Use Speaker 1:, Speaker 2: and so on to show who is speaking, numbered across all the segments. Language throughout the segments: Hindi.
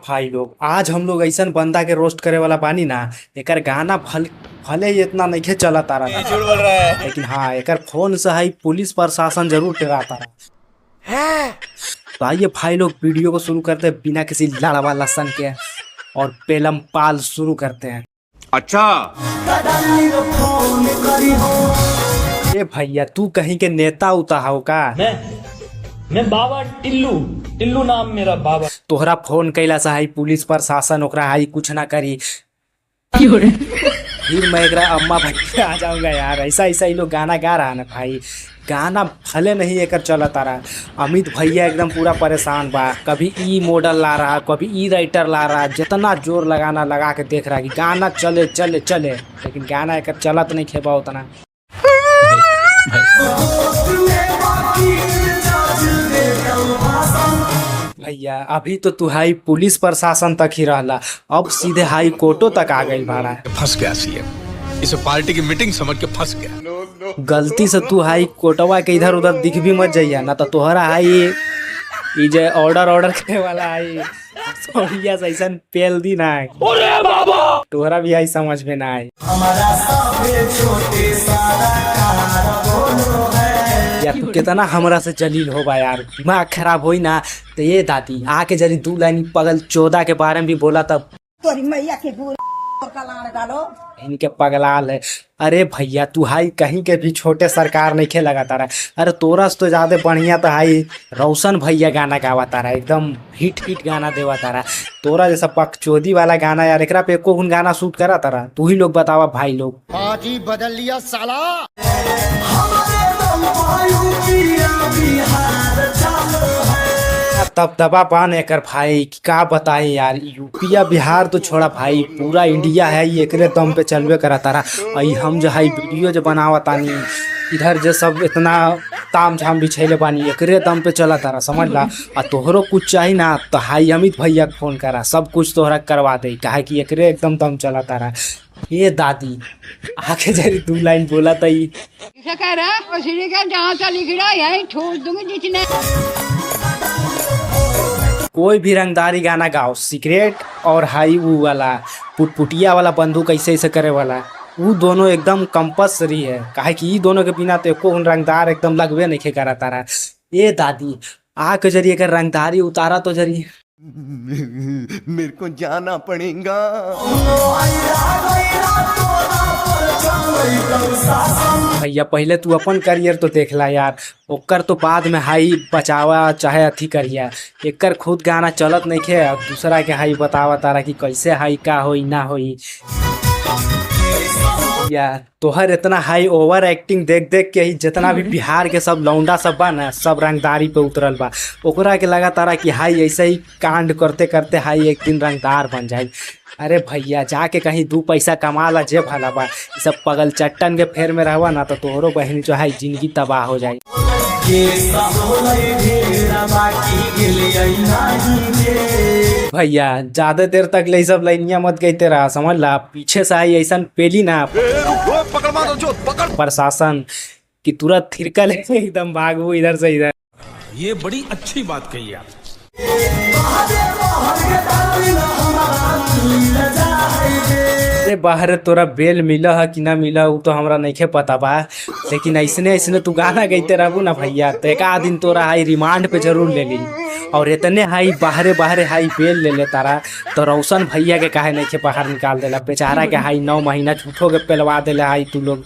Speaker 1: भाई लोग आज हम लोग ऐसा बंदा के रोस्ट करे वाला बानी ना, एकर गाना भले ही इतना नहीं चला तारा था,
Speaker 2: झूठ बोल रहा है।
Speaker 1: लेकिन हाँ एकर फोन से ही पुलिस प्रशासन जरूर डराता रहा। तो आइए भाई लोग वीडियो को शुरू करते हैं बिना किसी लड़वा लसन के और पेलम पाल शुरू करते हैं।
Speaker 2: अच्छा
Speaker 1: ए भैया तू कहीं के नेता उता हो का?
Speaker 3: मैं बाबा टिल्लू नाम मेरा बाबा।
Speaker 1: तोहरा फोन कैला से हाई पुलिस प्रशासन ओकरा हाई कुछ ना करी, फिर मैं एकरा अम्मा भाई आ जाऊंगा यार। ऐसा ऐसा ही लोग गाना गा रहा है ना भाई, गाना भले नहीं एकर चला तारा। अमित भैया एकदम पूरा परेशान बा, कभी ई मॉडल ला रहा, कभी ई राइटर ला रहा, जितना जोर लगाना लगा के देख रहा कि गाना चले चले चले, लेकिन गाना एकर चलत नहीं खेबा उतना। भैया अभी तो तू हाई पुलिस प्रशासन तक ही रहला, अब सीधे हाई कोर्टों तक आ गई भाड़ा।
Speaker 2: फंस गया सीएम, इसे पार्टी की मीटिंग समझ के फंस गया।
Speaker 1: गलती से तू हाई कोर्टवा के इधर उधर दिख भी मत जाइया, ना तो तोहरा हाई ई जे ऑर्डर करे वाला हाई सोनिया से ऐसा पेल दी ना है, तोहरा भी आई समझ में ना आई। या तू कितना हमरा से जलील हो बा यार, दिमाग खराब होई ना तो ये दादी आके जरी दू लाइन पगल 14 के बारे में भी बोला तब
Speaker 4: मैया के डालो
Speaker 1: इनके पगलाल है। अरे भैया तू हाई कहीं के भी छोटे सरकार नहीं खे लगाता रहा। अरे तोरा से तो ज्यादा बढ़िया तो हाई रोशन भैया गाना गावाता रहा, एकदम हिट गाना देवाता रहा। तोरा जैसा पकचोदी वाला गाना यार एकरा पे एको गाना शूट करा तारा, तू ही लोग बतावा भाई लोग।
Speaker 5: पार्टी बदल लिया साला।
Speaker 1: तब दबा पान एकर भाई का बताए यार, यूपी या बिहार तो छोड़ा भाई पूरा इंडिया है ये एकरे दम पे चलवे करा तारा। आई हम जो है वीडियो जो बनावा तानी इधर जो सब इतना ताम झाम बिछैले बानी एकरे दम पे चला तारा, समझ ला। आ तोहरो कुछ चाहिए ना तो हाई अमित भैया के फोन करा, सब कुछ तोहरा करवा दे, काहे कि एकरे एकदम दम चला तारा। ये दादी आके जरी दू लाइन बोला तई
Speaker 4: कह रहा जहाँ से लिख रहा यही छोड़ दूंगी जिसने।
Speaker 1: कोई भी रंगदारी गाना गाओ, सिगरेट और हाई वो वाला पुटपुटिया वाला बंदूक ऐसे ऐसे करे वाला, वो दोनों एकदम कंपल्सरी है, काहे कि ये दोनों के बिना तो एको रंगदार एकदम लगवे नहीं करा तारा। ये दादी आके जरिए कर रंगदारी उतारा तो जरिए
Speaker 5: मेरे को जाना पड़ेगा।
Speaker 1: भैया पहले तू अपन करियर तो देख ला यार, ओकर तो बाद में हाई बचावा चाहे अथी करिया। एकर खुद गाना चलत नहीं खे, दूसरा के हाई बतावा तारा कि कैसे हाई का होई ना होई। यार तोहर इतना हाई ओवर एक्टिंग देख देख के ही जितना भी बिहार के सब लौंडा सब बा ना सब रंगदारी पे उतरल बा, ओकरा के लगा तारा कि हाई ऐसे ही कांड करते करते हाई एक दिन रंगदार बन जाए। अरे भैया जाके कहीं 2 पैसा कमा ला जे भला बा, सब पगल चट्टन के फेर में रहवा ना तो तोहरो बहन जो है जिंदगी तबाह हो जाए। भैया ज्यादा देर तक ले सब लाइनिया मत कहते रहा, समझ ला। पीछे से आई ऐसा पेली ना प्रशासन कि तुरंत थिरकल एकदम भागो इधर से इधर।
Speaker 2: ये बड़ी अच्छी बात कही आप।
Speaker 1: अरे बाहर तोरा बेल मिला है कि ना मिला वो तो हमरा नहीं पता बा, लेकिन ऐसने तू गाना गाते रहबू ना भैया तो एक आध दिन तोरा हाई रिमांड पे जरूर ले ली, और इतने हाई बाहरे हाई बेल ले ले तारा तो रोशन भैया के काहे नहीं बाहर निकाल देला, बेचारा के हाई 9 महीना झूठो के पेलवा देला हाई तू लोग।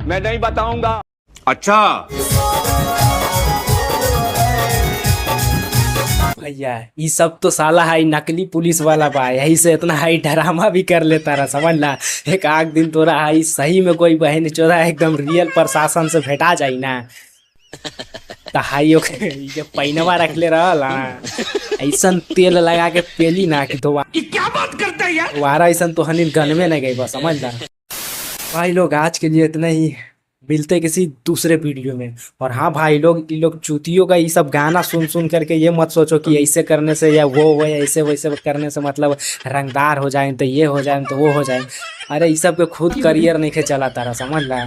Speaker 2: मैं नहीं बताऊंगा। अच्छा
Speaker 1: भैया ये सब तो साला हाई नकली पुलिस वाला बा, यही से इतना हाई ड्रामा भी कर लेता रहा, समझ ला। एक आग दिन तोरा हाई सही में कोई बहन चोरा एकदम रियल प्रशासन से भेटा जाई ना तो हाई ये पैनवा रख ले रहा ऐसा तेल लगा के पेली ना कि तो
Speaker 2: क्या बात करता है यार।
Speaker 1: वारा ऐसा तो हनी गन में नहीं गई बस, समझ ला। भाई लोग आज के लिए इतना ही, मिलते किसी दूसरे वीडियो में। और हाँ भाई लोग, ये लोग चूतियों का ये सब गाना सुन सुन करके ये मत सोचो कि ऐसे करने से या वो ऐसे वैसे करने से मतलब रंगदार हो जाए तो ये हो जाए तो वो हो जाए। अरे ये सब के खुद करियर नहीं के चला तारा, समझ ला।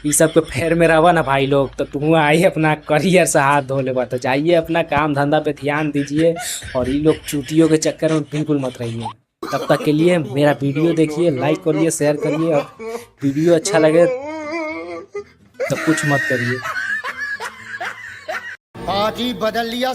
Speaker 1: ये सब के फेर में रहो ना भाई लोग, तो तुम आइए अपना करियर से हाथ धो ले। तो जाइए अपना काम धंधा पे ध्यान दीजिए और ये लोग चूतियों के चक्कर में बिल्कुल मत रहिए। तब तक के लिए मेरा वीडियो देखिए, लाइक करिए, शेयर करिए, और वीडियो अच्छा लगे तो कुछ मत करिए।
Speaker 5: आज ही बदल लिया